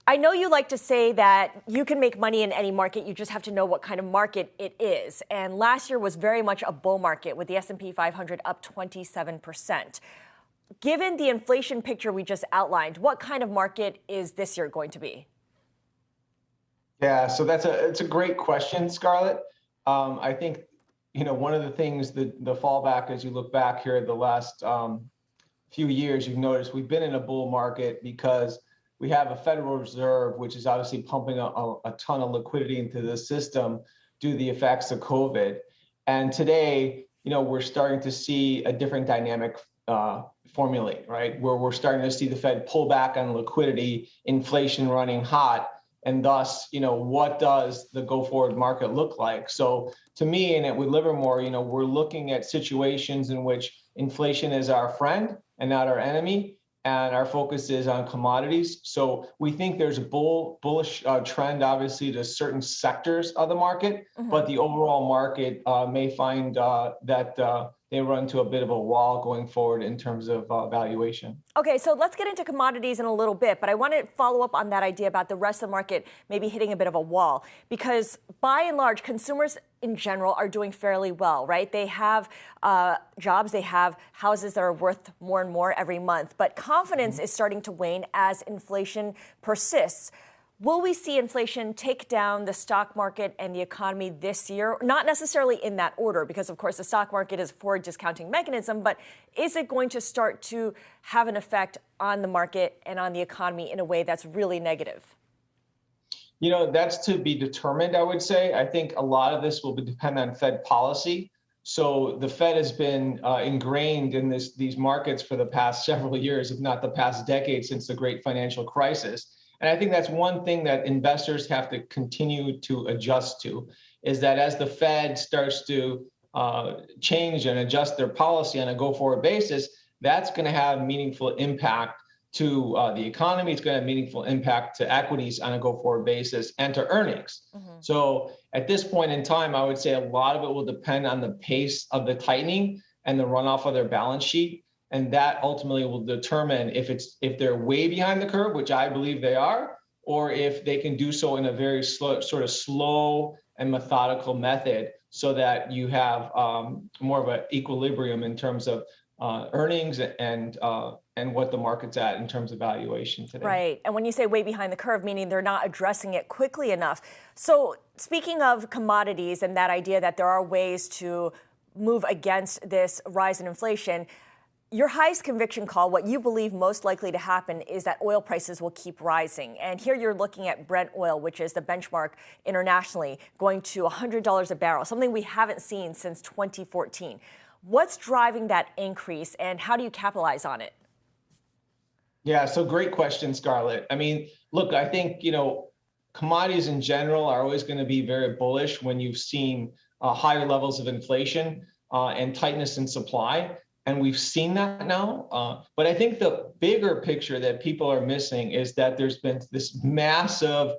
I know you like to say that you can make money in any market, you just have to know what kind of market it is. And last year was very much a bull market with the S&P 500 up 27%. Given the inflation picture we just outlined, what kind of market is this year going to be? Yeah, so it's a great question, Scarlett. I think one of the things that the fallback as you look back here the last few years, you've noticed we've been in a bull market because we have a Federal Reserve, which is obviously pumping a ton of liquidity into the system due to the effects of COVID. And today, we're starting to see a different dynamic formulate, right? Where we're starting to see the Fed pull back on liquidity, inflation running hot, and thus, what does the go forward market look like? So to me, and with Livermore, we're looking at situations in which inflation is our friend and not our enemy, and our focus is on commodities. So we think there's a bullish trend, obviously, to certain sectors of the market, but the overall market may find that they run to a bit of a wall going forward in terms of valuation. Okay, so let's get into commodities in a little bit, but I want to follow up on that idea about the rest of the market maybe hitting a bit of a wall, because by and large, consumers in general are doing fairly well, right? They have jobs, they have houses that are worth more and more every month, but confidence is starting to wane as inflation persists. Will we see inflation take down the stock market and the economy this year? Not necessarily in that order, because of course the stock market is a forward discounting mechanism, but is it going to start to have an effect on the market and on the economy in a way that's really negative? That's to be determined, I would say. I think a lot of this will depend on Fed policy. So the Fed has been ingrained in these markets for the past several years, if not the past decade, since the great financial crisis. And I think that's one thing that investors have to continue to adjust to, is that as the Fed starts to change and adjust their policy on a go-forward basis, that's going to have meaningful impact to the economy. It's going to have meaningful impact to equities on a go-forward basis and to earnings. So at this point in time, I would say a lot of it will depend on the pace of the tightening and the runoff of their balance sheet. And that ultimately will determine if they're way behind the curve, which I believe they are, or if they can do so in a very slow and methodical method, so that you have more of an equilibrium in terms of earnings and what the market's at in terms of valuation today. Right. And when you say way behind the curve, meaning they're not addressing it quickly enough. So speaking of commodities and that idea that there are ways to move against this rise in inflation, your highest conviction call, what you believe most likely to happen, is that oil prices will keep rising. And here you're looking at Brent oil, which is the benchmark internationally, going to $100 a barrel, something we haven't seen since 2014. What's driving that increase, and how do you capitalize on it? Yeah, so great question, Scarlett. I mean, look, I think, commodities in general are always going to be very bullish when you've seen higher levels of inflation and tightness in supply. And we've seen that now. But I think the bigger picture that people are missing is that there's been this massive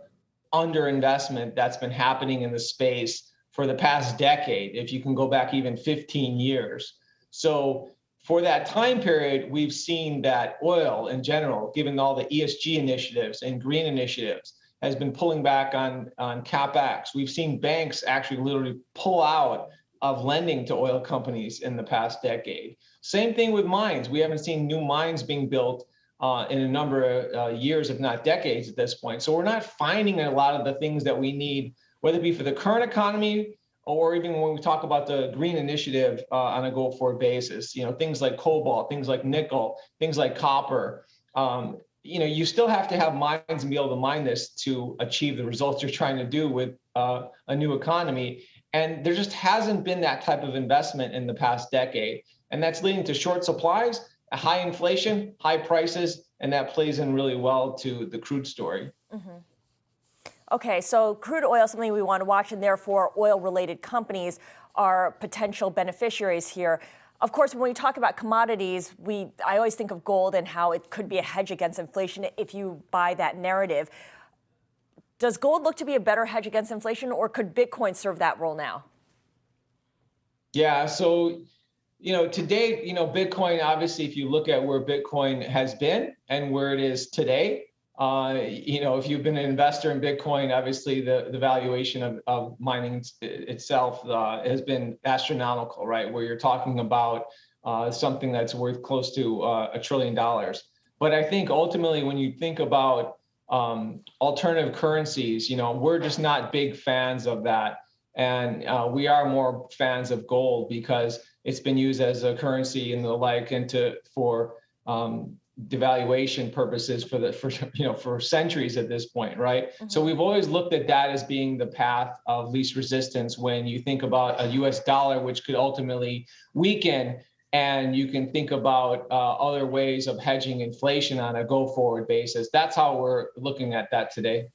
underinvestment that's been happening in the space for the past decade, if you can go back even 15 years. So for that time period, we've seen that oil in general, given all the ESG initiatives and green initiatives, has been pulling back on CapEx. We've seen banks actually literally pull out of lending to oil companies in the past decade. Same thing with mines. We haven't seen new mines being built in a number of years, if not decades at this point. So we're not finding a lot of the things that we need, whether it be for the current economy or even when we talk about the green initiative on a go-forward basis. Things like cobalt, things like nickel, things like copper. You still have to have mines and be able to mine this to achieve the results you're trying to do with a new economy. And there just hasn't been that type of investment in the past decade. And that's leading to short supplies, high inflation, high prices, and that plays in really well to the crude story. Okay, so crude oil is something we want to watch, and therefore oil-related companies are potential beneficiaries here. Of course, when we talk about commodities, I always think of gold and how it could be a hedge against inflation if you buy that narrative. Does gold look to be a better hedge against inflation, or could Bitcoin serve that role now? Yeah, so, today, Bitcoin, obviously, if you look at where Bitcoin has been and where it is today, If you've been an investor in Bitcoin, obviously the valuation of mining itself has been astronomical, right? Where you're talking about something that's worth close to $1 trillion. But I think ultimately, when you think about alternative currencies, we're just not big fans of that. And we are more fans of gold because it's been used as a currency and the like, and for devaluation purposes for centuries at this point, right? Mm-hmm. So we've always looked at that as being the path of least resistance when you think about a US dollar, which could ultimately weaken. And you can think about other ways of hedging inflation on a go-forward basis. That's how we're looking at that today.